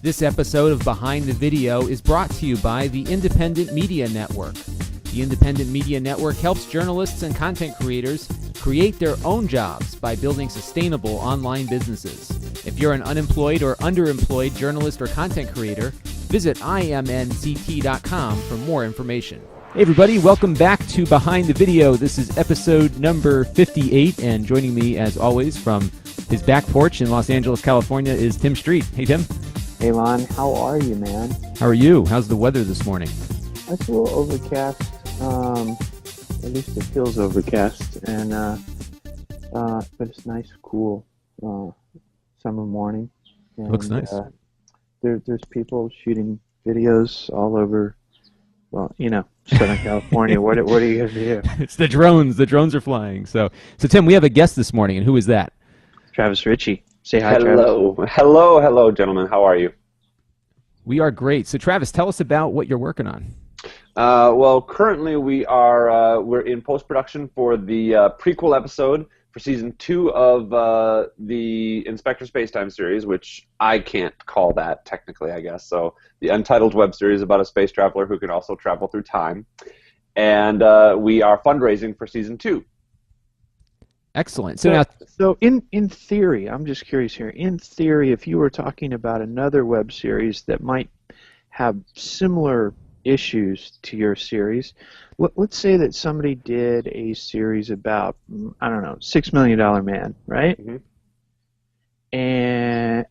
This episode of Behind the Video is brought to you by the Independent Media Network. The Independent Media Network helps journalists and content creators create their own jobs by building sustainable online businesses. If you're an unemployed or underemployed journalist or content creator, visit imnct.com for more information. Hey everybody, welcome back to Behind the Video. This is episode number 58, and joining me as always from his back porch in Los Angeles, California is Tim Street. Hey Tim. Hey Lon, how are you, man? How are you? How's the weather this morning? It's a little overcast. At least it feels overcast, and but it's nice, cool summer morning. And, looks nice. There's people shooting videos all over. Well, you know, Southern California. What are you gonna do? It's the drones. The drones are flying. So Tim, we have a guest this morning, and who is that? Travis Richey. Say hi, Hello. Travis. Hello, gentlemen. How are you? We are great. So Travis, tell us about what you're working on. Well, currently we're in post-production for the prequel episode for season 2 of the Inspector Spacetime series, which I can't call that technically, I guess. So the Untitled web series about a space traveler who can also travel through time, and we are fundraising for season 2. Excellent. So in theory, I'm just curious here. In theory, if you were talking about another web series that might have similar issues to your series, let's say that somebody did a series about, I don't know, $6 Million Man, right? Mm-hmm. And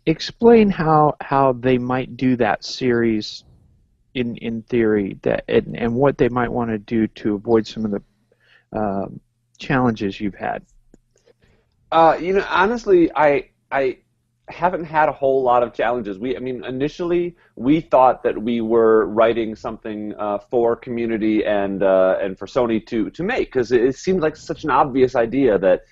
explain how they might do that series in theory, that and what they might want to do to avoid some of the challenges you've had. Honestly, I haven't had a whole lot of challenges. Initially we thought that we were writing something for Community and for Sony to make, because it seemed like such an obvious idea that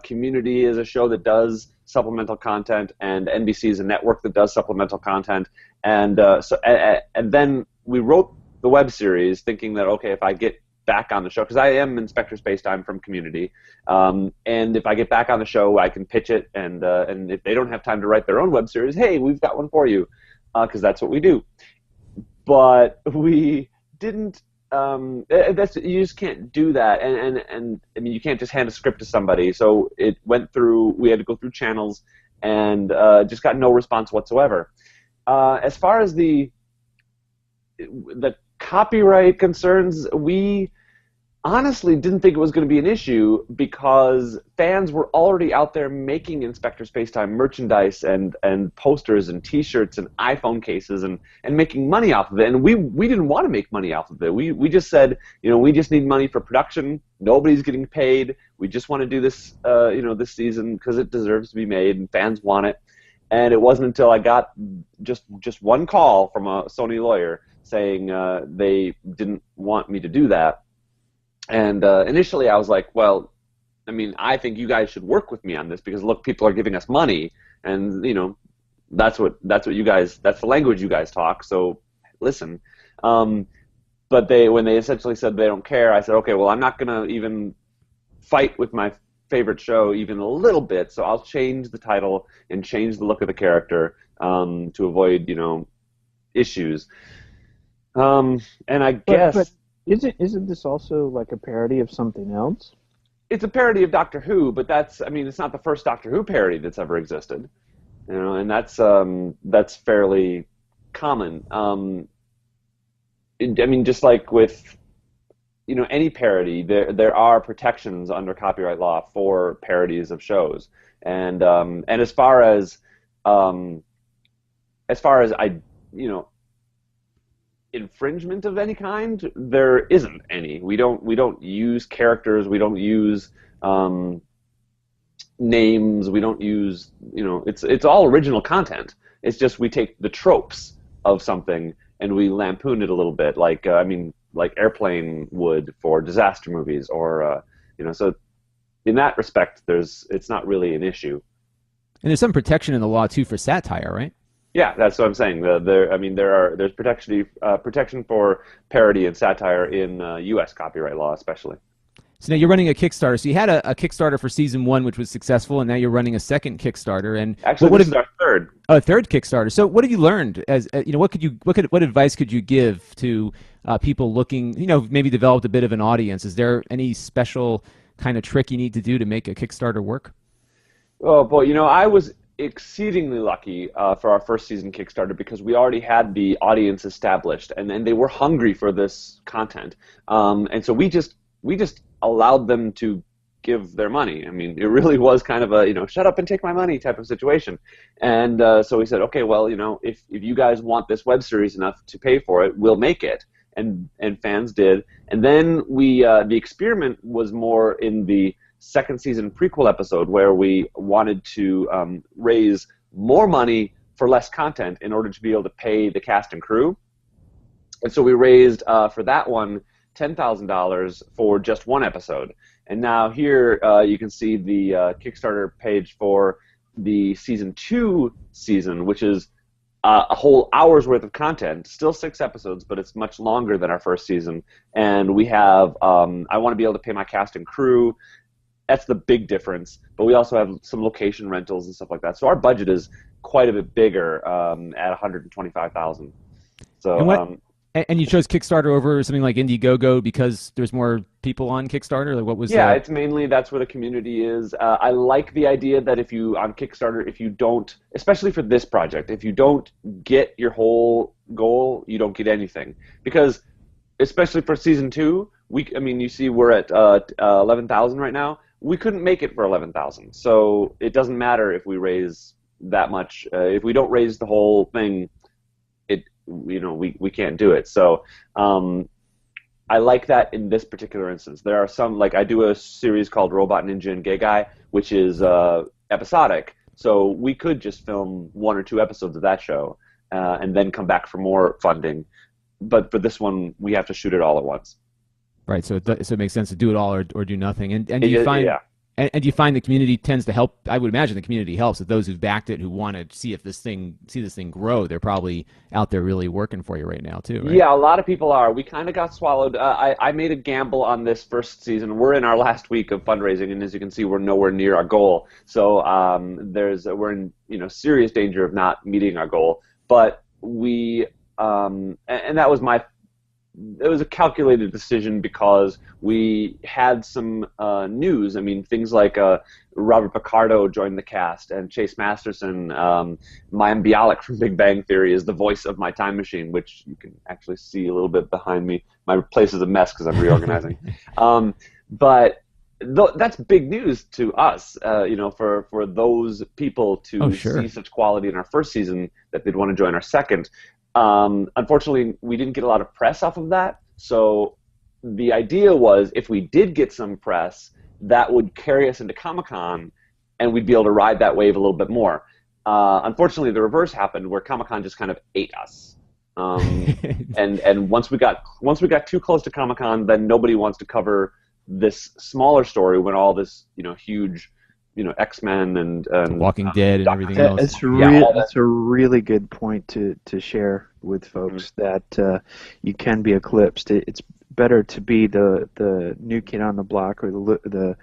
Community is a show that does supplemental content, and NBC is a network that does supplemental content, and then we wrote the web series thinking that, okay, if I get back on the show, because I am Inspector Spacetime from Community, and if I get back on the show, I can pitch it, and if they don't have time to write their own web series, hey, we've got one for you, because that's what we do. But we didn't. You just can't do that, and I mean, you can't just hand a script to somebody. So it went through. We had to go through channels, and just got no response whatsoever. As far as the copyright concerns, we honestly didn't think it was going to be an issue, because fans were already out there making Inspector Spacetime merchandise and posters and T-shirts and iPhone cases and making money off of it. And we didn't want to make money off of it. We just said, we just need money for production. Nobody's getting paid. We just want to do this, this season because it deserves to be made and fans want it. And it wasn't until I got just one call from a Sony lawyer saying they didn't want me to do that. And initially I was like, well, I mean, I think you guys should work with me on this, because look, people are giving us money, and that's what you guys, that's the language you guys talk, so listen. But when they essentially said they don't care, I said, okay, well, I'm not gonna even fight with my favorite show even a little bit, so I'll change the title and change the look of the character to avoid issues. And I guess. But isn't this also like a parody of something else? It's a parody of Doctor Who, but it's not the first Doctor Who parody that's ever existed, and that's fairly common. Just like with any parody, there are protections under copyright law for parodies of shows, and as far as infringement of any kind, there isn't any. We don't use characters, we don't use names, we don't use it's all original content. It's just we take the tropes of something and we lampoon it a little bit, like Airplane would for disaster movies, or so in that respect it's not really an issue. And there's some protection in the law too for satire, right? Yeah, that's what I'm saying. There's protection for parody and satire in U.S. copyright law, especially. So now you're running a Kickstarter. So you had a Kickstarter for season 1, which was successful, and now you're running a second Kickstarter. And actually, this is our third. Oh, a third Kickstarter. So what have you learned? As what advice could you give to people looking, maybe developed a bit of an audience? Is there any special kind of trick you need to do to make a Kickstarter work? Oh boy, I was exceedingly lucky for our first season Kickstarter because we already had the audience established, and they were hungry for this content, and so we just allowed them to give their money. I mean, it really was kind of a shut up and take my money type of situation, and so we said, okay, well, if you guys want this web series enough to pay for it, we'll make it, and fans did, and then the experiment was more in the second season prequel episode where we wanted to raise more money for less content in order to be able to pay the cast and crew. And so we raised, for that one, $10,000 for just one episode. And now here you can see the Kickstarter page for the season 2 season, which is a whole hour's worth of content, still 6 episodes, but it's much longer than our first season. And we have, I want to be able to pay my cast and crew. That's the big difference. But we also have some location rentals and stuff like that. So our budget is quite a bit bigger at $125,000. So. And you chose Kickstarter over something like Indiegogo because there's more people on Kickstarter? Like what was it's mainly that's where the community is. I like the idea that on Kickstarter, if you don't, especially for this project, if you don't get your whole goal, you don't get anything. Because especially for season 2, you see we're at 11,000 right now. We couldn't make it for 11,000. So it doesn't matter if we raise that much. If we don't raise the whole thing, we can't do it. So I like that in this particular instance. There are some, like I do a series called Robot Ninja and Gay Guy, which is episodic. So we could just film 1 or 2 episodes of that show and then come back for more funding. But for this one, we have to shoot it all at once. Right. So it makes sense to do it all or do nothing. And do you find And do you find the community tends to help? I would imagine the community helps with those who've backed it, who want to see this thing grow. They're probably out there really working for you right now too, right? Yeah, a lot of people are. We kind of got swallowed. I made a gamble on this first season. We're in our last week of fundraising, and as you can see, we're nowhere near our goal. So we're in serious danger of not meeting our goal. But we and that was it was a calculated decision because we had some news. I mean, things like Robert Picardo joined the cast, and Chase Masterson, Mayim Bialik from Big Bang Theory, is the voice of my time machine, which you can actually see a little bit behind me. My place is a mess because I'm reorganizing. But that's big news to us, for those people to see such quality in our first season that they'd want to join our second. Unfortunately, we didn't get a lot of press off of that, so the idea was if we did get some press, that would carry us into Comic-Con, and we'd be able to ride that wave a little bit more. Unfortunately, the reverse happened, where Comic-Con just kind of ate us. And once we got too close to Comic-Con, then nobody wants to cover this smaller story when all this huge X-Men and Walking Dead and everything else. That's a really good point to share with folks, that you can be eclipsed. It's better to be the new kid on the block, or the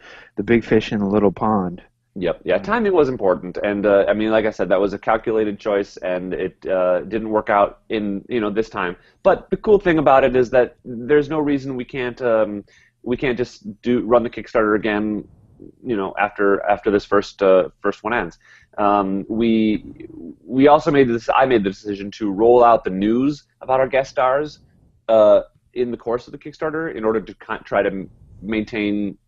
big fish in the little pond. Yep. Yeah. Timing was important, and like I said, that was a calculated choice, and it didn't work out in this time. But the cool thing about it is that there's no reason we can't just run the Kickstarter again. After this first one ends, we also made this. I made the decision to roll out the news about our guest stars in the course of the Kickstarter in order to try to maintain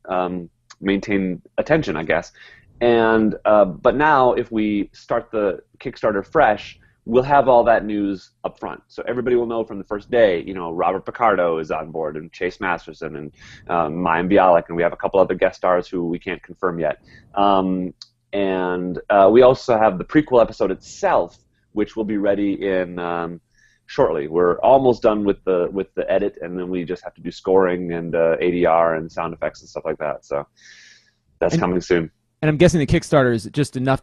attention, I guess. And but now, if we start the Kickstarter fresh, we'll have all that news up front. So everybody will know from the first day, Robert Picardo is on board, and Chase Masterson, and Mayim Bialik, and we have a couple other guest stars who we can't confirm yet. And we also have the prequel episode itself, which will be ready in shortly. We're almost done with the edit, and then we just have to do scoring and ADR and sound effects and stuff like that. So that's coming soon. And I'm guessing the Kickstarter is just enough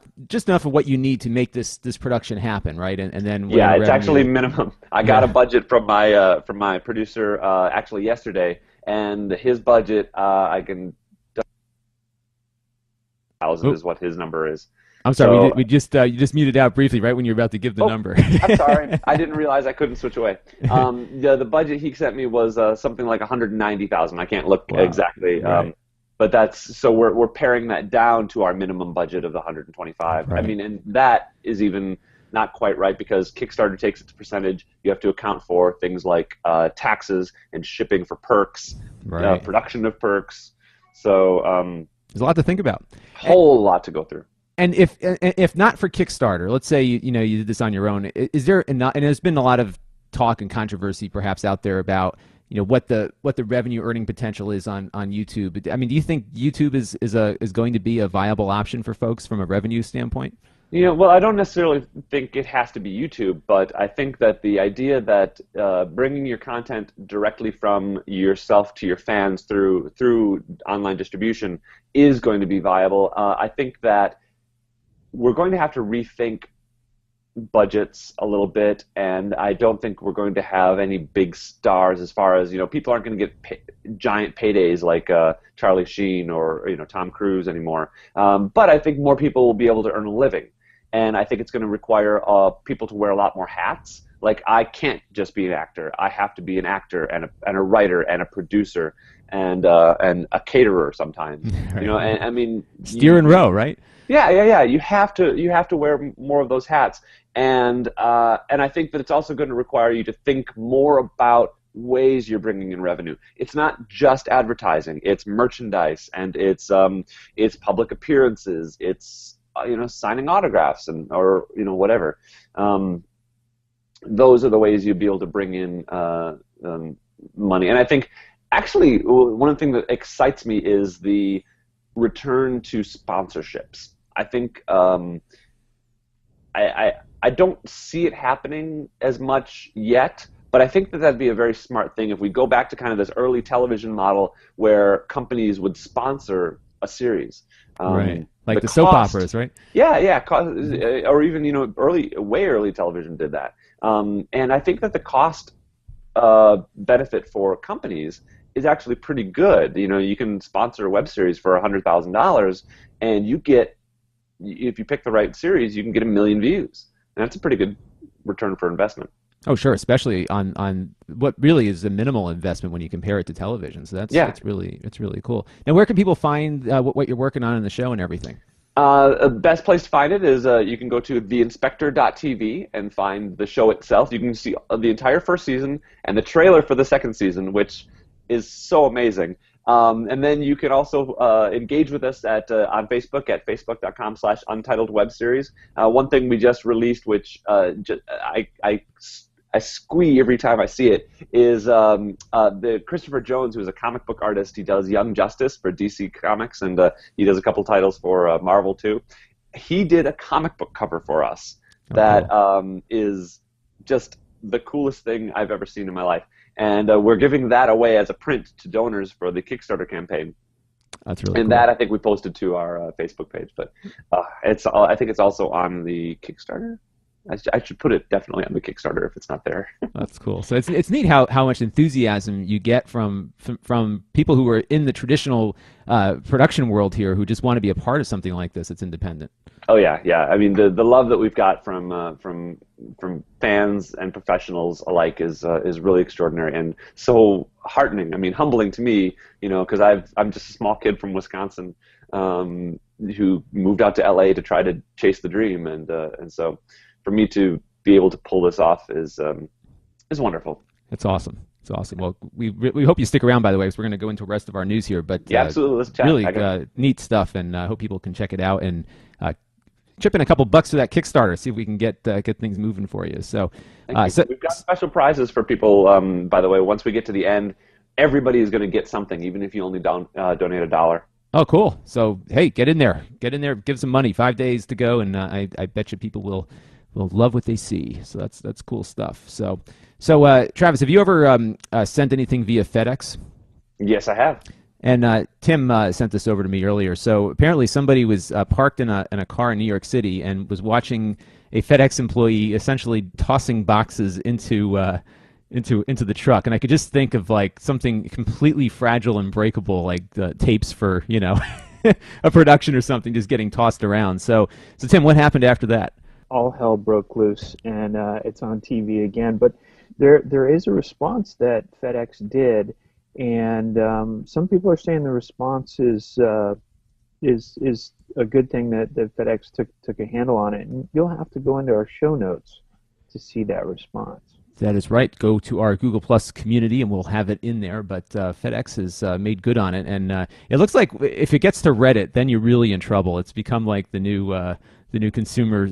of what you need to make this production happen, right? And then it's actually minimum. I got a budget from my producer actually yesterday, and his budget, I can. Thousand is what his number is. I'm sorry, So, we just you just muted out briefly right when you're about to give the number. I'm sorry, I didn't realize I couldn't switch away. The budget he sent me was something like 190,000. I can't look exactly, Right. but that's so we're paring that down to our minimum budget of the 125. Right. I mean, and that is even not quite right because Kickstarter takes its percentage. You have to account for things like taxes and shipping for perks, Right. production of perks. So There's a lot to think about. whole lot to go through. And if not for Kickstarter, let's say you did this on your own, is there enough? And there's been a lot of talk and controversy perhaps out there about what the revenue earning potential is on YouTube. I mean, do you think YouTube is going to be a viable option for folks from a revenue standpoint? Well, I don't necessarily think it has to be YouTube, but I think that the idea that bringing your content directly from yourself to your fans through online distribution is going to be viable. I think that we're going to have to rethink budgets a little bit, and I don't think we're going to have any big stars as far as, people aren't going to get giant paydays like Charlie Sheen or, Tom Cruise anymore. But I think more people will be able to earn a living. And I think it's going to require people to wear a lot more hats. Like, I can't just be an actor. I have to be an actor and a writer and a producer and a caterer sometimes. Right. And I mean, Steer and row, right? Yeah. You have to wear more of those hats, and I think that it's also going to require you to think more about ways you're bringing in revenue. It's not just advertising; it's merchandise, and it's public appearances. It's signing autographs or whatever. Those are the ways you'd be able to bring in money, and I think actually one of the things that excites me is the return to sponsorships. I think I don't see it happening as much yet, but I think that that'd be a very smart thing if we go back to kind of this early television model where companies would sponsor a series. Right. Like the soap operas, right? Yeah. Or even, way early television did that. And I think that the cost benefit for companies is actually pretty good. You can sponsor a web series for $100,000, and you get, if you pick the right series, you can get 1 million views. And that's a pretty good return for investment. Oh, sure, especially on what really is a minimal investment when you compare it to television. So it's really cool. Now, where can people find what you're working on in the show and everything? The best place to find it is you can go to theinspector.tv and find the show itself. You can see the entire first season and the trailer for the second season, which is so amazing. And then you can also engage with us on Facebook at facebook.com/untitledwebseries. One thing we just released, which I squee every time I see it, is the Christopher Jones, who's a comic book artist. He does Young Justice for DC Comics, and he does a couple titles for Marvel too. He did a comic book cover for us that is just the coolest thing I've ever seen in my life. And we're giving that away as a print to donors for the Kickstarter campaign. That's really cool. And that I think we posted to our Facebook page. But I think it's also on the Kickstarter. I should put it definitely on the Kickstarter if it's not there. That's cool. So it's neat how much enthusiasm you get from people who are in the traditional production world here who just want to be a part of something like this. It's independent. Oh yeah. I mean the love that we've got from fans and professionals alike is really extraordinary and so heartening. I mean, humbling to me, because I'm just a small kid from Wisconsin who moved out to LA to try to chase the dream, and so for me to be able to pull this off is wonderful. It's awesome. It's awesome. Well, we hope you stick around, by the way, because we're going to go into the rest of our news here. But yeah, absolutely. Let's chat. Really neat stuff, and I hope people can check it out and chip in a couple bucks to that Kickstarter, see if we can get things moving for you. So, we've got special prizes for people. By the way, once we get to the end, everybody is going to get something, even if you only donate $1. Oh, cool. So, hey, get in there, give some money. 5 days to go, and I bet you people will love what they see. So that's cool stuff. So Travis, have you ever sent anything via FedEx? Yes, I have. And Tim sent this over to me earlier. So apparently somebody was parked in a car in New York City and was watching a FedEx employee essentially tossing boxes into into the truck, and I could just think of like something completely fragile and breakable, like the tapes for a production or something, just getting tossed around. So Tim, what happened after that? All hell broke loose, and it's on TV again. But there is a response that FedEx did, and some people are saying the response is a good thing that FedEx took a handle on it. And you'll have to go into our show notes to see that response. That is right. Go to our Google Plus community, and we'll have it in there. But FedEx has made good on it, and it looks like if it gets to Reddit, then you're really in trouble. It's become like the new consumer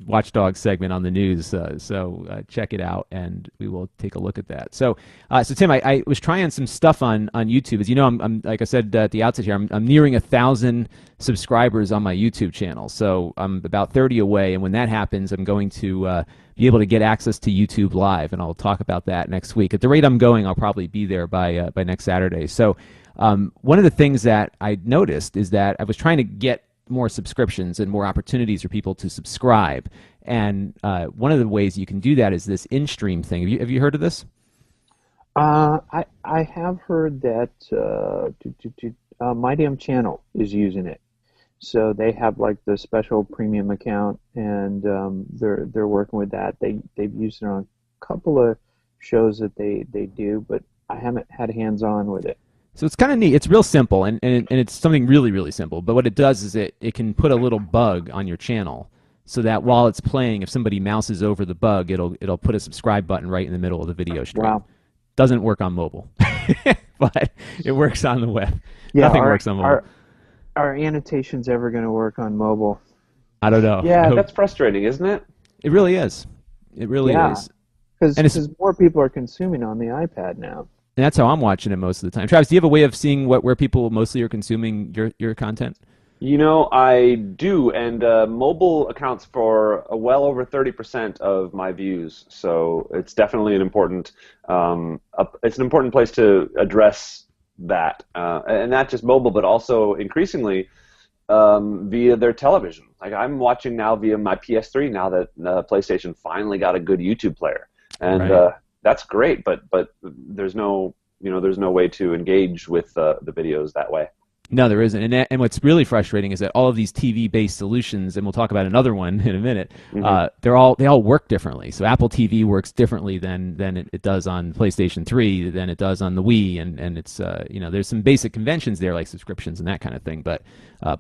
watchdog segment on the news. So check it out, and we will take a look at that. So Tim, I was trying some stuff on YouTube. As you know, I'm like I said at the outset here, I'm nearing 1,000 subscribers on my YouTube channel. So I'm about 30 away, and when that happens, I'm going to be able to get access to YouTube Live, and I'll talk about that next week. At the rate I'm going, I'll probably be there by next Saturday. So one of the things that I noticed is that I was trying to get more subscriptions and more opportunities for people to subscribe. And one of the ways you can do that is this in-stream thing. Have you heard of this? I have heard that My Damn Channel is using it. So they have like the special premium account, and they're working with that. They've used it on a couple of shows that they do, but I haven't had hands-on with it. So it's kind of neat. It's real simple, and it's something really, really simple. But what it does is it can put a little bug on your channel so that while it's playing, if somebody mouses over the bug, it'll put a subscribe button right in the middle of the video stream. Wow. Doesn't work on mobile, but it works on the web. Yeah, Nothing works on mobile. Are annotations ever going to work on mobile? I don't know. Yeah, that's frustrating, isn't it? It really is. It really is. Because more people are consuming on the iPad now. And that's how I'm watching it most of the time. Travis, do you have a way of seeing where people mostly are consuming your content? You know, I do, and mobile accounts for well over 30% of my views. So it's definitely an important place to address that, and not just mobile, but also increasingly via their television. Like I'm watching now via my PS3 now that PlayStation finally got a good YouTube player, and right. That's great. But there's no way to engage with the videos that way. No, there isn't. And what's really frustrating is that all of these TV-based solutions, and we'll talk about another one in a minute, mm-hmm. They all work differently. So Apple TV works differently than it does on PlayStation 3, than it does on the Wii, and it's there's some basic conventions there like subscriptions and that kind of thing. But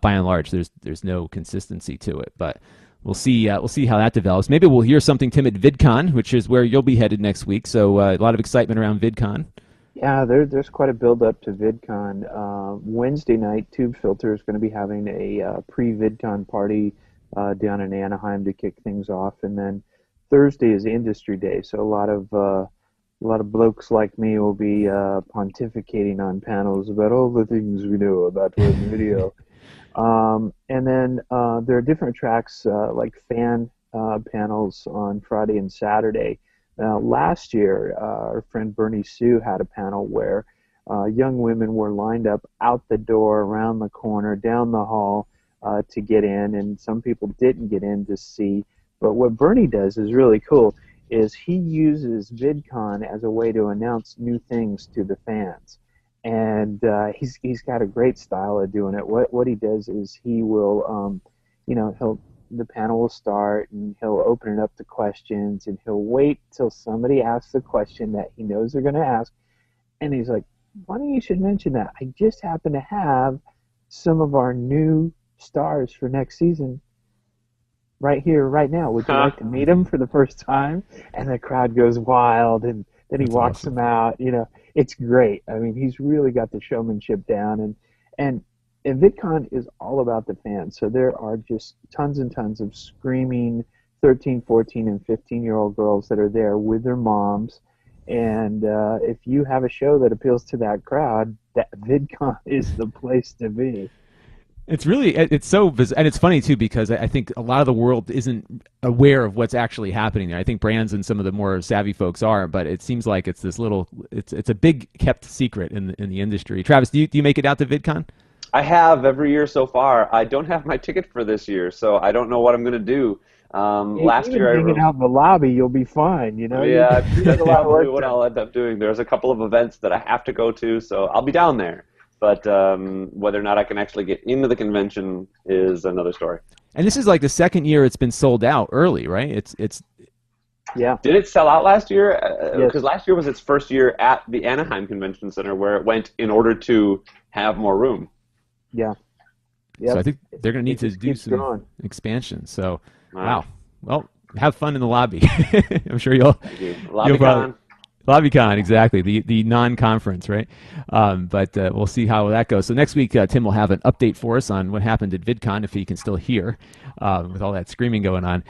by and large, there's no consistency to it. But we'll see how that develops. Maybe we'll hear something, Tim, at VidCon, which is where you'll be headed next week. So a lot of excitement around VidCon. Yeah, there's quite a build-up to VidCon. Wednesday night, Tube Filter is going to be having a pre-VidCon party down in Anaheim to kick things off, and then Thursday is Industry Day, so a lot of blokes like me will be pontificating on panels about all the things we know about web video. And then there are different tracks like fan panels on Friday and Saturday. Now, last year, our friend Bernie Sue had a panel where young women were lined up out the door, around the corner, down the hall to get in, and some people didn't get in to see. But what Bernie does is really cool, is he uses VidCon as a way to announce new things to the fans. And he's got a great style of doing it. What he does is he will, the panel will start, and he'll open it up to questions, and he'll wait till somebody asks the question that he knows they're going to ask, and he's like, funny you should mention that. I just happen to have some of our new stars for next season right here, right now. Would you like to meet them for the first time? And the crowd goes wild, and then he walks them out. It's great. I mean, he's really got the showmanship down, and VidCon is all about the fans. So there are just tons and tons of screaming 13, 14, and 15-year-old girls that are there with their moms. And if you have a show that appeals to that crowd, that VidCon is the place to be. It's so bizarre, and it's funny too, because I think a lot of the world isn't aware of what's actually happening there. I think brands and some of the more savvy folks are, but it seems like it's a big kept secret in the industry. Travis, do you make it out to VidCon? I have every year so far. I don't have my ticket for this year, so I don't know what I'm going to do. Last Even year I hanging wrote. out in the lobby, you'll be fine. You know. Yeah, There's that's a lot of probably work what done. I'll end up doing. There's a couple of events that I have to go to, so I'll be down there. But whether or not I can actually get into the convention is another story. And this is like the second year it's been sold out early, right? It's Yeah. Did it sell out last year? Yes. Because last year was its first year at the Anaheim Convention Center, where it went in order to have more room. Yeah. Yep. So I think they're going to need to just do keeps some growing. expansion. So, Wow. wow. Well, have fun in the lobby. I'm sure you'll LobbyCon. probably, LobbyCon, exactly, the non-conference, right? But we'll see how that goes. So next week, Tim will have an update for us on what happened at VidCon, if he can still hear, with all that screaming going on.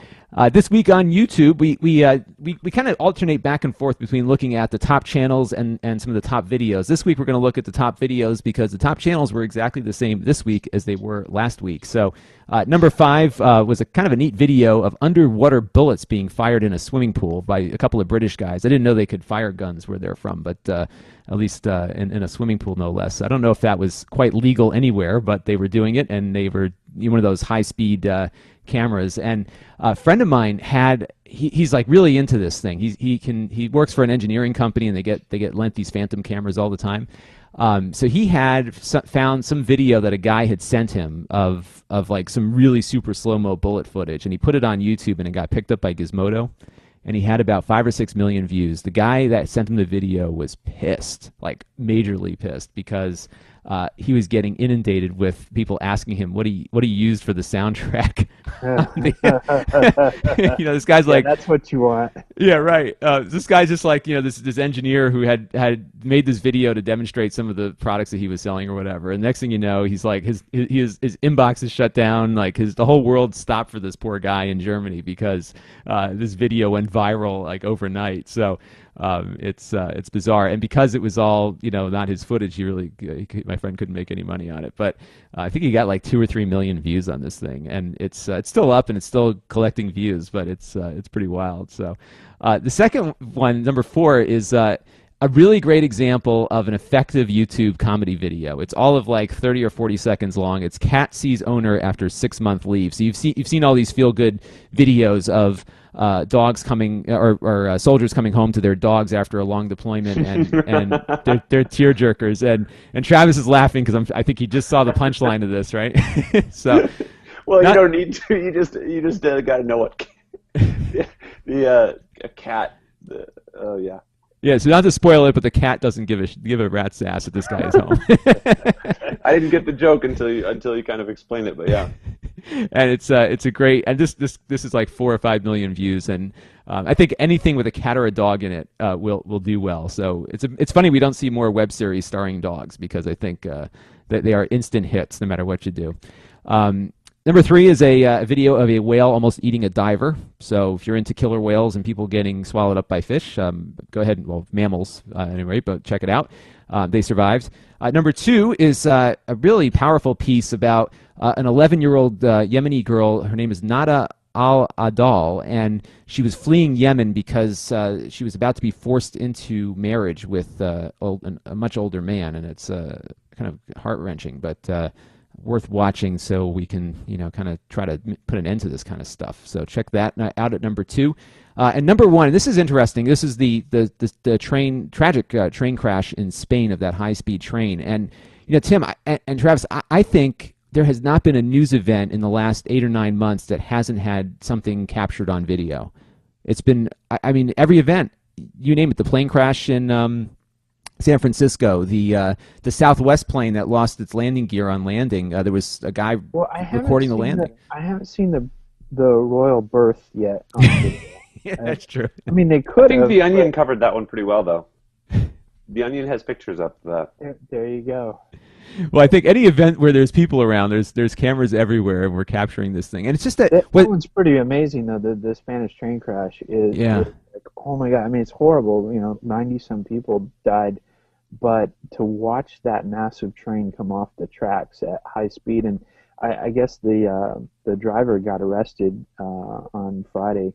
This week on YouTube, we kind of alternate back and forth between looking at the top channels and some of the top videos. This week, we're going to look at the top videos because the top channels were exactly the same this week as they were last week. So number 5 was a kind of a neat video of underwater bullets being fired in a swimming pool by a couple of British guys. I didn't know they could fire guns where they're from, but at least in a swimming pool, no less. I don't know if that was quite legal anywhere, but they were doing it, and they were one of those high-speed cameras. And a friend of mine he's like really into this thing. He works for an engineering company, and they get lent these Phantom cameras all the time. So he had found some video that a guy had sent him of like some really super slow-mo bullet footage, and he put it on YouTube, and it got picked up by Gizmodo, and he had about 5 or 6 million views. The guy that sent him the video was pissed, like majorly pissed, because he was getting inundated with people asking him what he used for the soundtrack. This guy's like, that's what you want. Yeah, right. This guy's just like, this engineer who had made this video to demonstrate some of the products that he was selling or whatever. And next thing you know, he's like, his inbox is shut down. Like the whole world stopped for this poor guy in Germany because this video went viral like overnight. So it's bizarre. And because it was all not his footage, my friend couldn't make any money on it. But I think he got like 2 or 3 million views on this thing, and it's still up and it's still collecting views, but it's pretty wild. So the second one, number 4, is a really great example of an effective YouTube comedy video. It's all of like 30 or 40 seconds long. It's cat sees owner after 6-month leave. So you've seen all these feel good videos of dogs coming or soldiers coming home to their dogs after a long deployment, and they're tear jerkers. And Travis is laughing because I think he just saw the punchline of this, right? So, well, you don't need to. You just got to know what a cat. Oh yeah. Yeah, so not to spoil it, but the cat doesn't give a rat's ass if this guy is home. I didn't get the joke until you kind of explained it, but yeah. And it's a great, and this is like 4 or 5 million views, and I think anything with a cat or a dog in it will do well. So it's funny we don't see more web series starring dogs, because I think that they are instant hits no matter what you do. Number 3 is a video of a whale almost eating a diver. So if you're into killer whales and people getting swallowed up by fish, go ahead, mammals anyway, but check it out. They survived. Number 2 is a really powerful piece about an 11-year-old Yemeni girl. Her name is Nada Al-Adal, and she was fleeing Yemen because she was about to be forced into marriage with a much older man, and it's kind of heart-wrenching, but worth watching, so we can kind of try to put an end to this kind of stuff. So check that out at number 2. And number 1, and this is interesting. This is the tragic train crash in Spain of that high-speed train. And Tim and Travis, I think there has not been a news event in the last 8 or 9 months that hasn't had something captured on video. It's been, I mean, every event, you name it. The plane crash in San Francisco, the Southwest plane that lost its landing gear on landing. There was a guy recording the landing. I haven't seen the royal birth yet. On video. Yeah, that's true. I mean, they could. I think The Onion covered that one pretty well, though. The Onion has pictures of that. There you go. Well, I think any event where there's people around, there's cameras everywhere, and we're capturing this thing. And it's just that one's pretty amazing, though. The Spanish train crash is like, oh my God. I mean, it's horrible. 90-some people died. But to watch that massive train come off the tracks at high speed, and I guess the driver got arrested on Friday,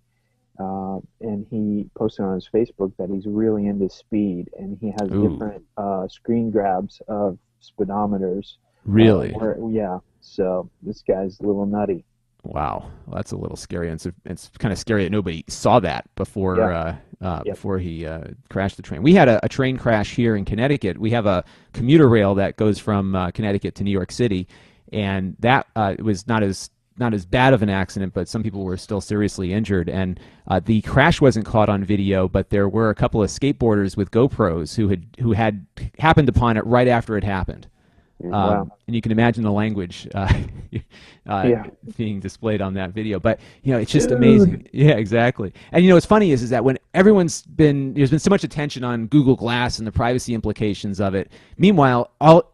and he posted on his Facebook that he's really into speed, and he has different screen grabs of speedometers. Really? Yeah. So this guy's a little nutty. Wow, well, that's a little scary, and it's kind of scary that nobody saw that before before he crashed the train. We had a train crash here in Connecticut. We have a commuter rail that goes from Connecticut to New York City, and that was not as bad of an accident, but some people were still seriously injured. And the crash wasn't caught on video, but there were a couple of skateboarders with GoPros who had happened upon it right after it happened. Wow. And you can imagine the language being displayed on that video. But it's just amazing. Yeah, exactly. And what's funny is that when there's been so much attention on Google Glass and the privacy implications of it. Meanwhile, all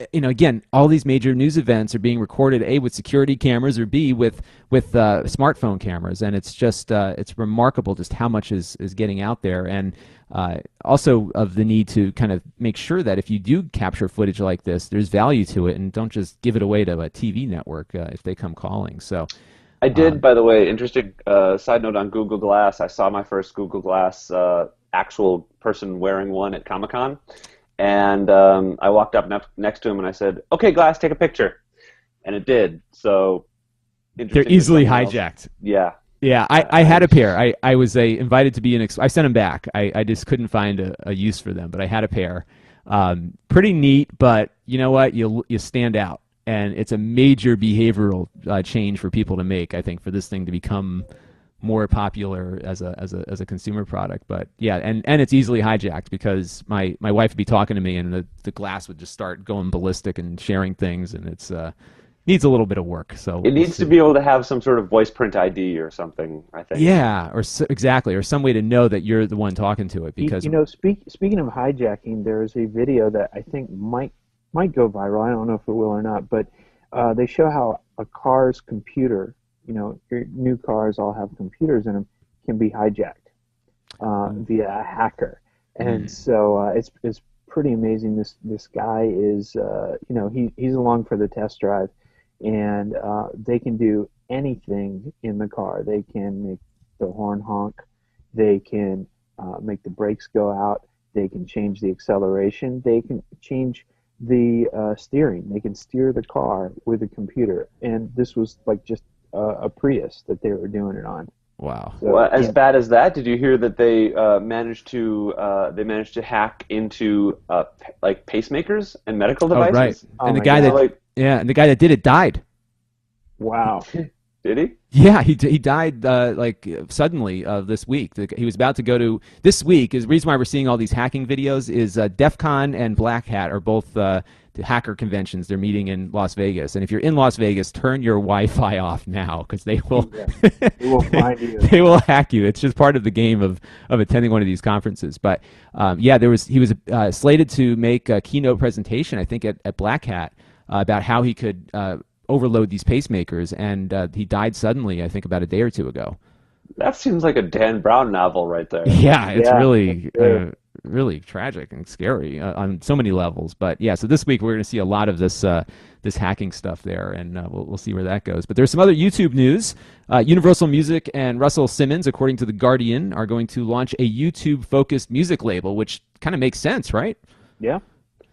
these major news events are being recorded A, with security cameras, or B, with smartphone cameras, and it's just it's remarkable just how much is getting out there, and also of the need to kind of make sure that if you do capture footage like this, there's value to it, and don't just give it away to a TV network if they come calling. So I did, by the way, interesting side note on Google Glass. I saw my first Google Glass actual person wearing one at Comic-Con, and I walked up next to him and I said, "Okay, Glass, take a picture," and it did. So they're easily hijacked. Yeah. Yeah, I had a pair. I was invited to be I sent them back. I just couldn't find a use for them, but I had a pair. Pretty neat, but you know what? You stand out, and it's a major behavioral change for people to make, I think, for this thing to become more popular as a consumer product. But yeah, and it's easily hijacked, because my wife would be talking to me, and the glass would just start going ballistic and sharing things, and it's needs a little bit of work. So it needs to be able to have some sort of voice print ID or something, I think. Yeah, exactly, or some way to know that you're the one talking to it. Because speaking of hijacking, there is a video that I think might go viral. I don't know if it will or not, but they show how a car's computer, your new cars all have computers in them, can be hijacked via a hacker, and so it's pretty amazing. This guy is he's along for the test drive. And they can do anything in the car. They can make the horn honk. They can make the brakes go out. They can change the acceleration. They can change the steering. They can steer the car with a computer. And this was like just a Prius that they were doing it on. Wow. So, well, as bad as that, did you hear that they managed to hack into like pacemakers and medical devices? Oh, right. And the guy that did it died. Wow. Did he? Yeah, he died suddenly this week. He was about to go to this week. Is the reason why we're seeing all these hacking videos is DEF CON and Black Hat are both the hacker conventions. They're meeting in Las Vegas, and if you're in Las Vegas, turn your Wi-Fi off now, because they will they will find you. They will hack you. It's just part of the game of attending one of these conferences. But he was slated to make a keynote presentation, I think, at Black Hat about how he could overload these pacemakers, and he died suddenly, I think, about a day or two ago. That seems like a Dan Brown novel right there. Yeah, it's really tragic and scary on so many levels. But yeah, so this week we're going to see a lot of this hacking stuff there, and we'll see where that goes. But there's some other YouTube news. Universal Music and Russell Simmons, according to The Guardian, are going to launch a YouTube-focused music label, which kind of makes sense, right? Yeah.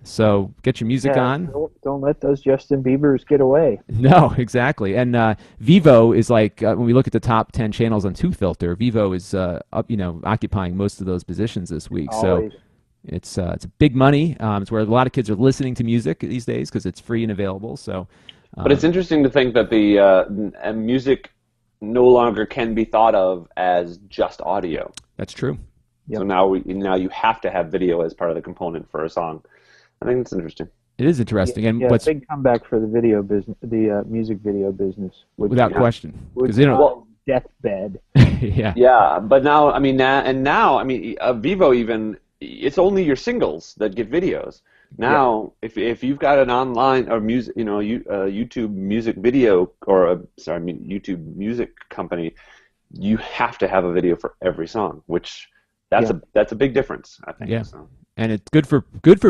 So get your music on. Don't let those Justin Biebers get away. No, exactly. And Vivo is like, when we look at the top 10 channels on TwoFilter, Vivo is occupying most of those positions this week. Always. So it's big money. It's where a lot of kids are listening to music these days, because it's free and available. So, but it's interesting to think that the music no longer can be thought of as just audio. That's true. Yep. So now you have to have video as part of the component for a song. I think it's interesting. It is interesting, and what's big comeback for the video business, the music video business, without question, because they don't deathbed. Yeah. Yeah, but now Vivo even, it's only your singles that get videos. Now, if you've got an online or music, YouTube music video YouTube music company, you have to have a video for every song, which that's a big difference, I think. Yeah. So. And it's good for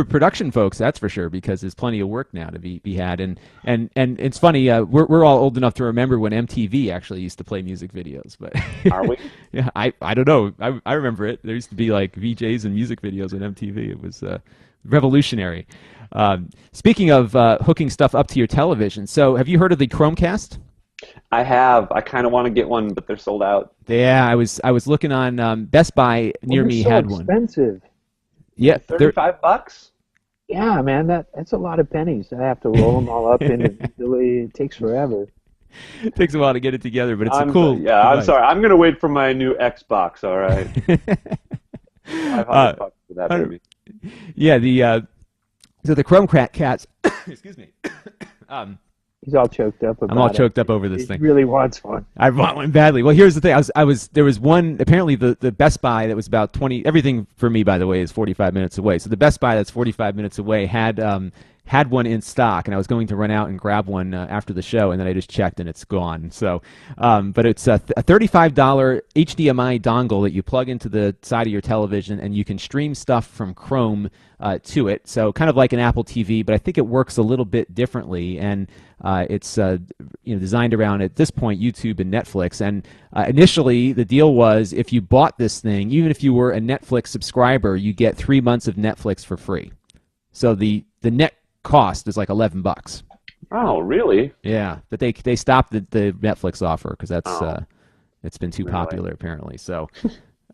production folks, that's for sure, because there's plenty of work now to be had. And it's funny, we're all old enough to remember when MTV actually used to play music videos. But are we? Yeah, I don't know. I remember it. There used to be like VJs and music videos on MTV. It was revolutionary. Speaking of hooking stuff up to your television, so have you heard of the Chromecast? I have. I kind of want to get one, but they're sold out. Yeah, I was looking on Best Buy near me so had one. Expensive. Yeah, $35. Yeah, man, that's a lot of pennies. I have to roll them all up individually. It takes forever. It takes a while to get it together, but it's a I'm cool. I'm device. sorry. I'm gonna wait for my new Xbox. All right. $500 for that, baby. Yeah, so the Chrome cats. Excuse me. He's all choked up about it. I'm all choked up over this thing. He really wants one. I want one badly. Well, here's the thing. There was one, apparently the Best Buy that was about 20, everything for me, by the way, is 45 minutes away. So the Best Buy that's 45 minutes away had one in stock, and I was going to run out and grab one after the show, and then I just checked and it's gone. So, but it's a $35 HDMI dongle that you plug into the side of your television, and you can stream stuff from Chrome to it. So kind of like an Apple TV, but I think it works a little bit differently, and it's designed around, at this point, YouTube and Netflix. And initially, the deal was if you bought this thing, even if you were a Netflix subscriber, you get 3 months of Netflix for free. So the net cost is like $11. Oh, really? Yeah, but they stopped the Netflix offer because that's it's been too popular apparently. So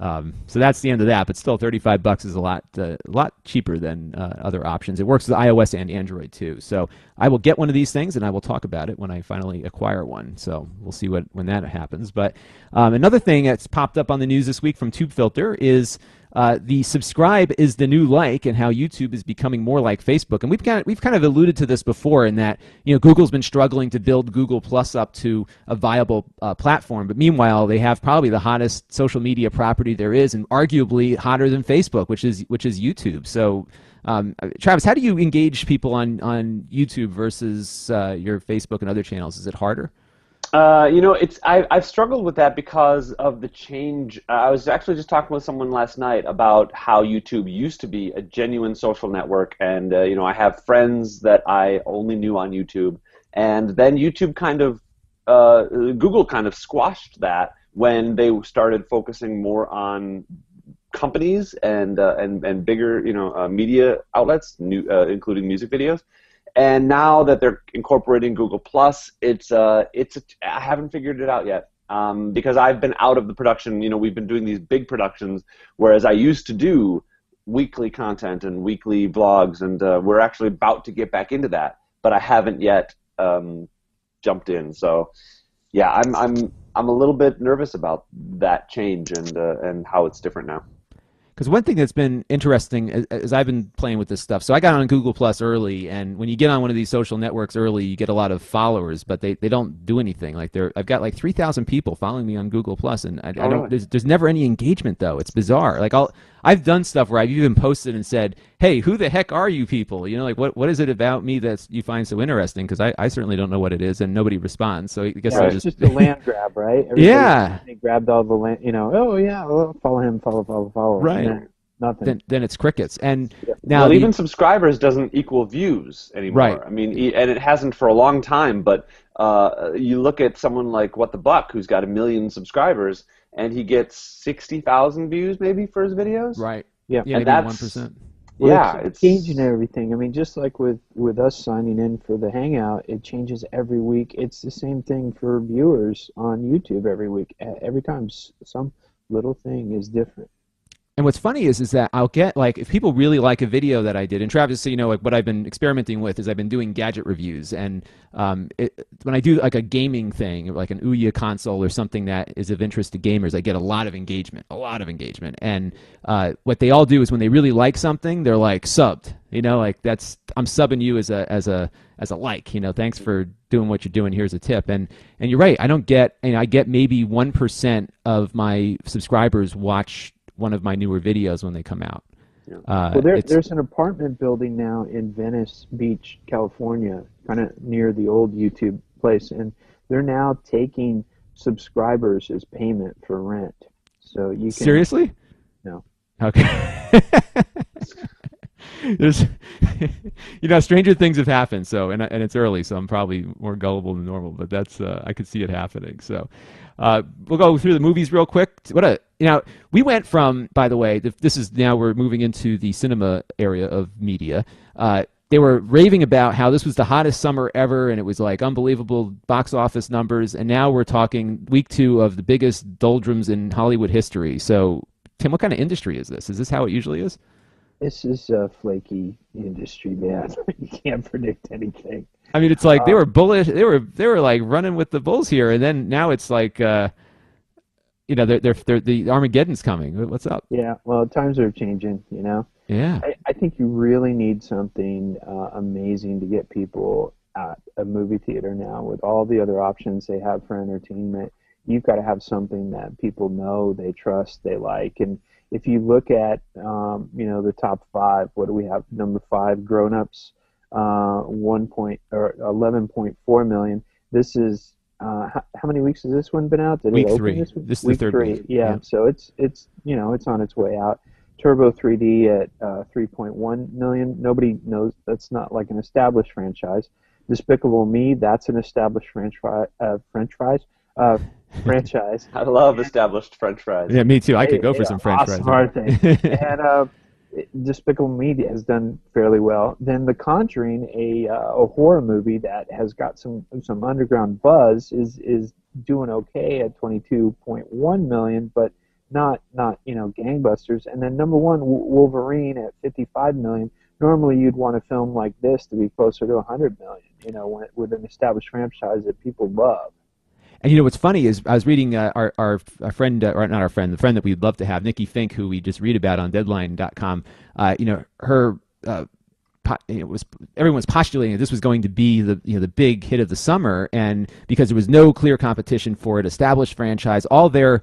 so that's the end of that. But still, $35 is a lot cheaper than other options. It works with iOS and Android too. So I will get one of these things and I will talk about it when I finally acquire one. So we'll see when that happens. But another thing that's popped up on the news this week from TubeFilter is the subscribe is the new like, and how YouTube is becoming more like Facebook. And we've kind of alluded to this before, in that Google's been struggling to build Google Plus up to a viable platform, but meanwhile they have probably the hottest social media property there is, and arguably hotter than Facebook, which is YouTube. So, Travis, how do you engage people on YouTube versus your Facebook and other channels? Is it harder? I've struggled with that because of the change. I was actually just talking with someone last night about how YouTube used to be a genuine social network, and I have friends that I only knew on YouTube, and then YouTube Google kind of squashed that when they started focusing more on companies and bigger media outlets, including music videos. And now that they're incorporating Google Plus, I haven't figured it out yet because I've been out of the production. We've been doing these big productions, whereas I used to do weekly content and weekly vlogs, and we're actually about to get back into that, but I haven't yet jumped in. So, yeah, I'm a little bit nervous about that change and how it's different now. Because one thing that's been interesting as I've been playing with this stuff, so I got on Google Plus early, and when you get on one of these social networks early, you get a lot of followers, but they don't do anything. Like I've got like 3,000 people following me on Google Plus, and I don't. Really? There's never any engagement though. It's bizarre. Like I've done stuff where I've even posted and said, "Hey, who the heck are you people? Like what is it about me that you find so interesting?" Because I certainly don't know what it is, and nobody responds. So I guess it's just a land grab, right? They grabbed all the land. Oh yeah, well, follow him, follow. Right. Nothing. Then it's crickets. And now even subscribers doesn't equal views anymore. Right. I mean, and it hasn't for a long time. But you look at someone like What the Buck, who's got 1 million subscribers, and he gets 60,000 views maybe for his videos. Right. Yeah. And that's 1%. Well, yeah, it's changing everything. I mean, just like with us signing in for the Hangout, it changes every week. It's the same thing for viewers on YouTube every week. Every time some little thing is different. And what's funny is that I'll get, like, if people really like a video that I did, and Travis, so like what I've been experimenting with is I've been doing gadget reviews, and when I do like a gaming thing, like an Ouya console or something that is of interest to gamers, I get a lot of engagement. And what they all do is when they really like something, they're like subbed. Like I'm subbing you as a like. Thanks for doing what you're doing. Here's a tip. And you're right. I don't get. I get maybe 1% of my subscribers watch one of my newer videos when they come out. Yeah. Well, there's an apartment building now in Venice Beach, California, kind of near the old YouTube place, and they're now taking subscribers as payment for rent. So you can seriously? No. Okay. There's, stranger things have happened. So, and it's early, so I'm probably more gullible than normal. But that's I could see it happening. So, we'll go through the movies real quick. We went from, by the way, this is now we're moving into the cinema area of media. they were raving about how this was the hottest summer ever, and it was like unbelievable box office numbers. And now we're talking week 2 of the biggest doldrums in Hollywood history. So, Tim, what kind of industry is this? Is this how it usually is? This is a flaky industry, man. You can't predict anything. I mean, it's like they were bullish. They were like running with the bulls here, and then now it's like, they're the Armageddon's coming. What's up? Yeah, well, times are changing, Yeah. I think you really need something amazing to get people at a movie theater now. With all the other options they have for entertainment, you've got to have something that people know, they trust, they like. And if you look at, the top 5, what do we have? Number 5, Grown Ups, 11.4 million. This is how many weeks has this one been out? Did Week it open 3. This week? This is week the 3rd 3. week. Yeah, so it's on its way out. Turbo 3D at 3.1 million. Nobody knows. That's not like an established franchise. Despicable Me, that's an established franchise. Franchise. I love established French fries. Yeah, me too. I could go for some French awesome fries. Thing. And Despicable Me has done fairly well. Then The Conjuring, a horror movie that has got some underground buzz, is doing okay at 22.1 million, but not gangbusters. And then number 1, Wolverine at 55 million. Normally you'd want a film like this to be closer to 100 million, with an established franchise that people love. And what's funny is I was reading our friend, or not our friend, the friend that we'd love to have, Nikki Fink, who we just read about on Deadline.com. Her everyone's postulating that this was going to be the big hit of the summer, and because there was no clear competition for it, established franchise, all their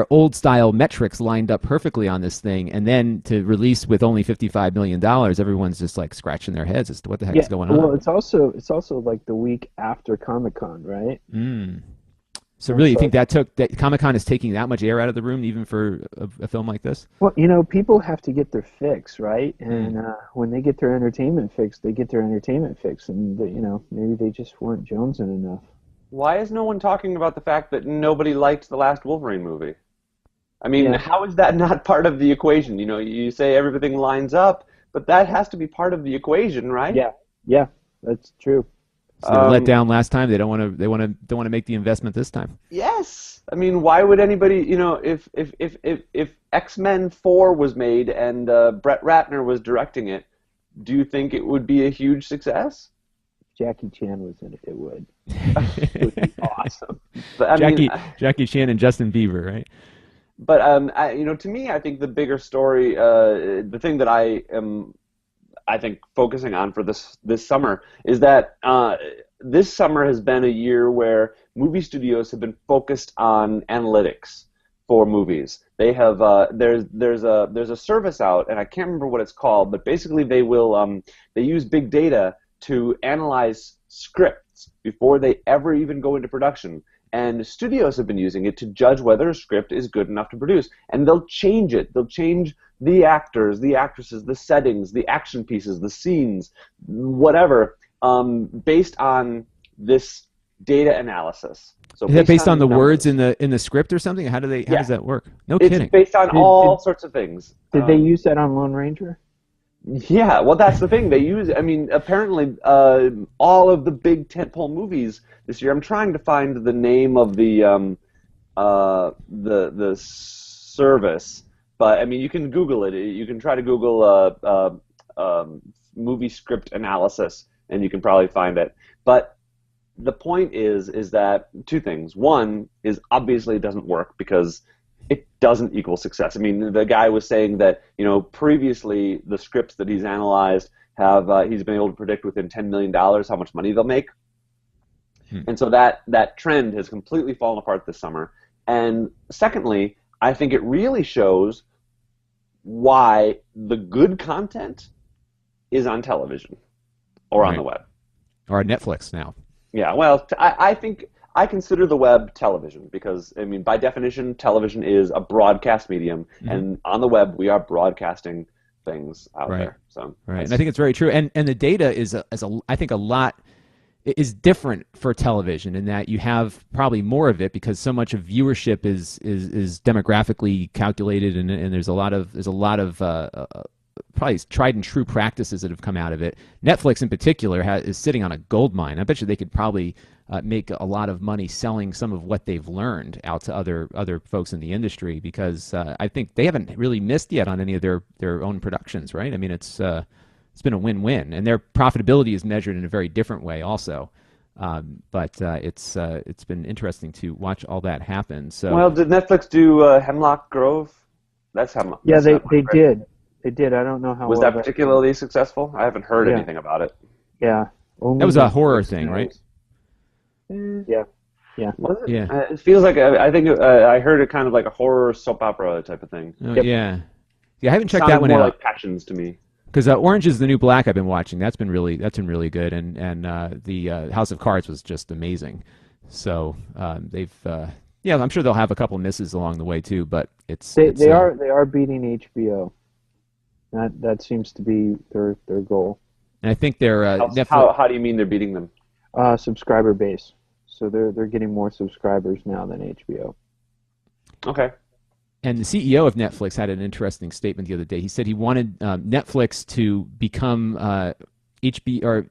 old style metrics lined up perfectly on this thing, and then to release with only $55 million, everyone's just like scratching their heads as to what the heck is going on. Well, it's also like the week after Comic-Con, right? So really, you think that Comic-Con is taking that much air out of the room, even for a film like this? Well, people have to get their fix, right? And when they get their entertainment fix, they get their entertainment fix, and maybe they just weren't jonesing enough. Why is no one talking about the fact that nobody liked the last Wolverine movie? I mean, How is that not part of the equation? You say everything lines up, but that has to be part of the equation, right? Yeah, that's true. So they were let down last time. They don't want to make the investment this time. Yes, I mean, why would anybody? If X-Men 4 was made and Brett Ratner was directing it, do you think it would be a huge success? Jackie Chan was in it. It would. It would be awesome. But, Jackie Chan and Justin Bieber, right? But to me, I think the bigger story, the thing that I think focusing on for this summer is that this summer has been a year where movie studios have been focused on analytics for movies. They have there's a service out, and I can't remember what it's called, but basically they use big data to analyze scripts before they ever even go into production. And studios have been using it to judge whether a script is good enough to produce. And they'll change it. They'll change the actors, the actresses, the settings, the action pieces, the scenes, whatever, based on this data analysis. So is that based on the words in the script or something? How does that work? No kidding. It's based on all sorts of things. Did they use that on Lone Ranger? Yeah, well, that's the thing. They use, apparently, all of the big tentpole movies this year. I'm trying to find the name of the service, but you can Google it. You can try to Google movie script analysis, and you can probably find it. But the point is that two things. One is obviously it doesn't work because it doesn't equal success. The guy was saying that previously the scripts that he's analyzed have he's been able to predict within $10 million how much money they'll make, and so that trend has completely fallen apart this summer. And secondly, I think it really shows why the good content is on television or on the web or on Netflix now. Yeah, well, I think I consider the web television because, by definition, television is a broadcast medium, and on the web we are broadcasting things out there. So, and I think it's very true. And the data I think a lot is different for television in that you have probably more of it because so much of viewership is demographically calculated, and there's a lot of probably tried and true practices that have come out of it. Netflix in particular is sitting on a gold mine. I bet you they could probably make a lot of money selling some of what they've learned out to other folks in the industry, because I think they haven't really missed yet on any of their own productions, right? I mean, it's been a win-win, and their profitability is measured in a very different way also. But it's been interesting to watch all that happen. So, well, did Netflix do Hemlock Grove? That's Hemlock. Yeah, that's they Hemlock, right? did. They did. I don't know how Was well that particularly successful? I haven't heard anything about it. Yeah. That was a horror thing, right? Yeah. Yeah. Was it? Yeah. It feels like I think I heard it kind of like a horror soap opera type of thing. Oh, Yep. yeah. Yeah, I haven't checked Sounded that one more out. like Passions to me. Because Orange is the New Black I've been watching. That's been really good, and the House of Cards was just amazing. So they've I'm sure they'll have a couple misses along the way too, but they are beating HBO. That seems to be their goal. And I think they're How do you mean they're beating them? Subscriber base. So they're getting more subscribers now than HBO. Okay. And the CEO of Netflix had an interesting statement the other day. He said he wanted Netflix to become HBO, or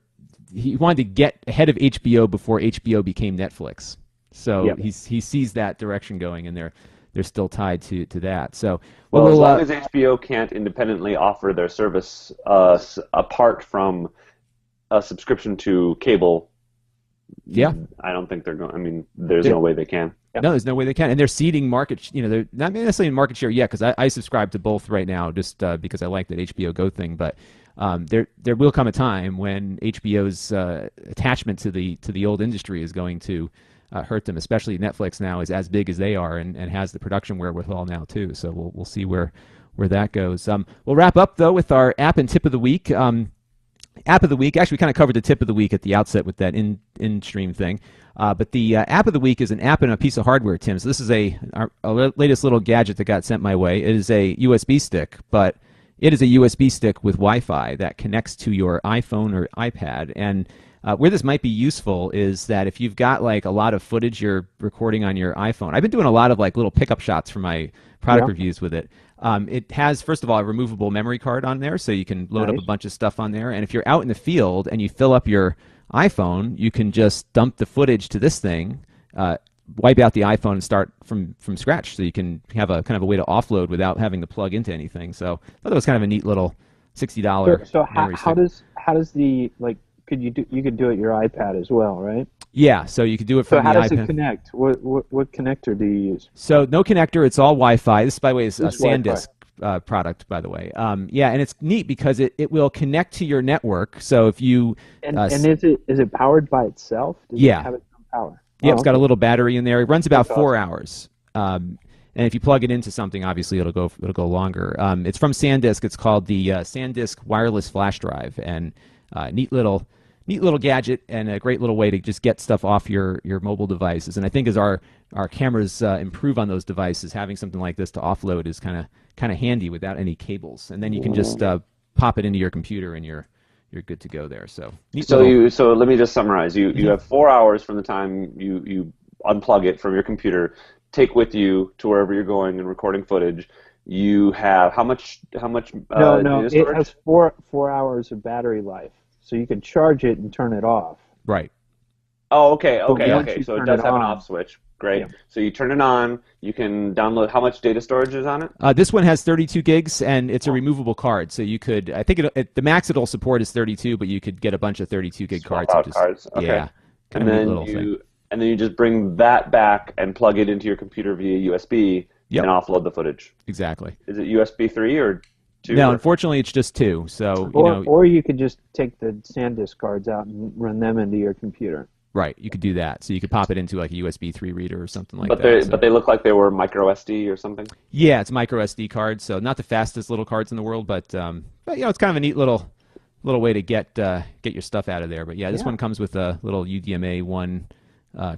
he wanted to get ahead of HBO before HBO became Netflix. So he sees that direction going, and they're still tied to that. So well, as long as HBO can't independently offer their service apart from a subscription to cable, I don't think they're going. I mean, there's no way they can. No, there's no way they can. And they're ceding market, they're not necessarily in market share yet, because I subscribe to both right now just because I like that HBO Go thing. But there will come a time when HBO's attachment to the old industry is going to hurt them, especially Netflix now is as big as they are and has the production wherewithal now too. So we'll see where that goes. We'll wrap up, though, with our app and tip of the week. App of the week, actually we kind of covered the tip of the week at the outset with that in-stream thing. But the app of the week is an app and a piece of hardware, Tim. So this is our latest little gadget that got sent my way. It is a USB stick, but it is a USB stick with Wi-Fi that connects to your iPhone or iPad. And where this might be useful is that if you've got like a lot of footage you're recording on your iPhone. I've been doing a lot of like little pickup shots for my product reviews with it. It has, first of all, a removable memory card on there, so you can load up a bunch of stuff on there. And if you're out in the field and you fill up your iPhone, you can just dump the footage to this thing, wipe out the iPhone, and start from scratch. So you can have a kind of a way to offload without having to plug into anything. So I thought that was kind of a neat little $60 So memory how stick. does the you could do it your iPad as well, right? Yeah, so you could do it from the iPad. So how does it connect? What connector do you use? So no connector. It's all Wi-Fi. This, by the way, is a Wi-Fi. SanDisk product, by the way. And it's neat because it will connect to your network. So if you and is it powered by itself? Does it have its own power? Yeah, it's got a little battery in there. It runs about That's 4 hours. And if you plug it into something, obviously it'll go longer. It's from SanDisk. It's called the SanDisk wireless flash drive, and neat little gadget and a great little way to just get stuff off your mobile devices. And I think as our cameras improve on those devices, having something like this to offload is kind of handy without any cables. And then you can just pop it into your computer and you're good to go there. So let me just summarize. You have 4 hours from the time you unplug it from your computer, take with you to wherever you're going and recording footage. You have how much No, data storage? it has 4 hours of battery life. So you can charge it and turn it off. Right. Oh, okay. So it does have an off switch. Great. Yeah. So you turn it on. You can download. How much data storage is on it? This one has 32 gigs, and it's a removable card. So you could, I think the max it'll support is 32, but you could get a bunch of 32 gig cards. Cards. Okay. Yeah. And then you just bring that back and plug it into your computer via USB and offload the footage. Exactly. Is it USB 3 or 2? No, unfortunately, it's just 2. So or you could just take the SanDisk cards out and run them into your computer. Right, you could do that. So you could pop it into like a USB 3 reader or something like that. But they look like they were micro SD or something. Yeah, it's a micro SD card, so not the fastest little cards in the world, but it's kind of a neat little way to get your stuff out of there. But this one comes with a little UDMA 1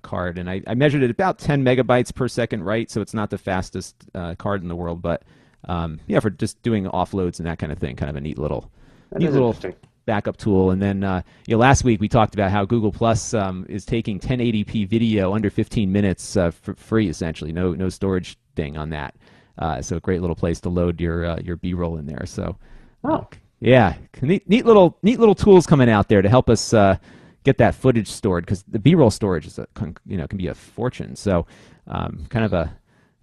card, and I measured it about 10 megabytes per second, right? So it's not the fastest card in the world, but for just doing offloads and that kind of thing, kind of a neat little backup tool. And then last week we talked about how Google Plus is taking 1080p video under 15 minutes for free, essentially. No storage thing on that. So a great little place to load your B-roll in there. So Oh. Yeah, neat little tools coming out there to help us get that footage stored, because the B-roll storage is can be a fortune. So kind of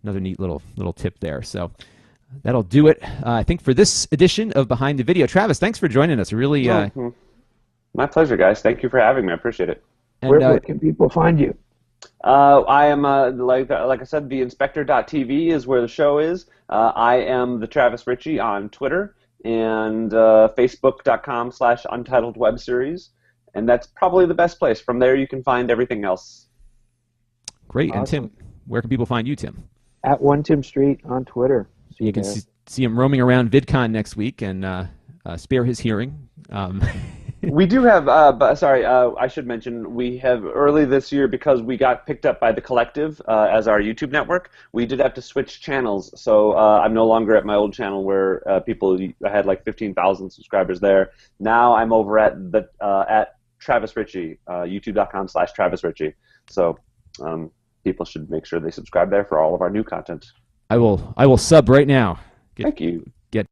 another neat little tip there. So that'll do it, I think, for this edition of Behind the Video. Travis, thanks for joining us. Really, my pleasure, guys. Thank you for having me. I appreciate it. And, where can people find you? I am, like I said, theinspector.tv is where the show is. I am the Travis Richey on Twitter and facebook.com/Untitled Web Series. And that's probably the best place. From there, you can find everything else. Great. Awesome. And Tim, where can people find you, Tim? At 1 Tim Street on Twitter. You can see him roaming around VidCon next week and spare his hearing. We do have, I should mention, we have early this year, because we got picked up by The Collective as our YouTube network, we did have to switch channels. So I'm no longer at my old channel where I had like 15,000 subscribers there. Now I'm over at Travis Richey, youtube.com/Travis Richey. So people should make sure they subscribe there for all of our new content. I will sub right now. Thank you. Get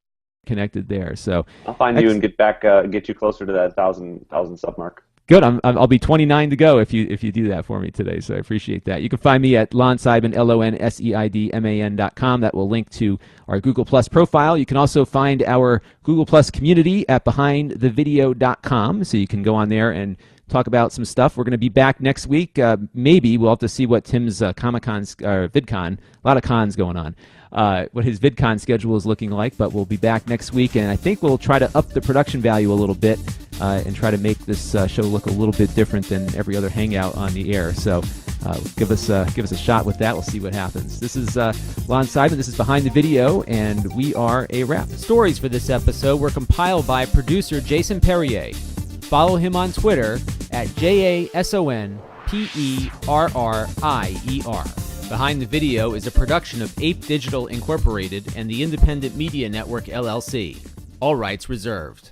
connected there. So I'll find you and get you closer to that 1,000 sub mark. Good. I'll be 29 to go if you do that for me today. So I appreciate that. You can find me at Lonseidman, LONSEIDMAN.com. That will link to our Google Plus profile. You can also find our Google Plus community at BehindTheVideo.com. So you can go on there and talk about some stuff. We're going to be back next week. Maybe we'll have to see what Tim's Comic-Con, VidCon, a lot of cons going on, what his VidCon schedule is looking like, but we'll be back next week, and I think we'll try to up the production value a little bit and try to make this show look a little bit different than every other hangout on the air. So give us a shot with that. We'll see what happens. This is Lon Seidman. This is Behind the Video, and we are a wrap. Stories for this episode were compiled by producer Jason Perrier. Follow him on Twitter at JASONPERRIER. Behind the Video is a production of Ape Digital Incorporated and the Independent Media Network, LLC. All rights reserved.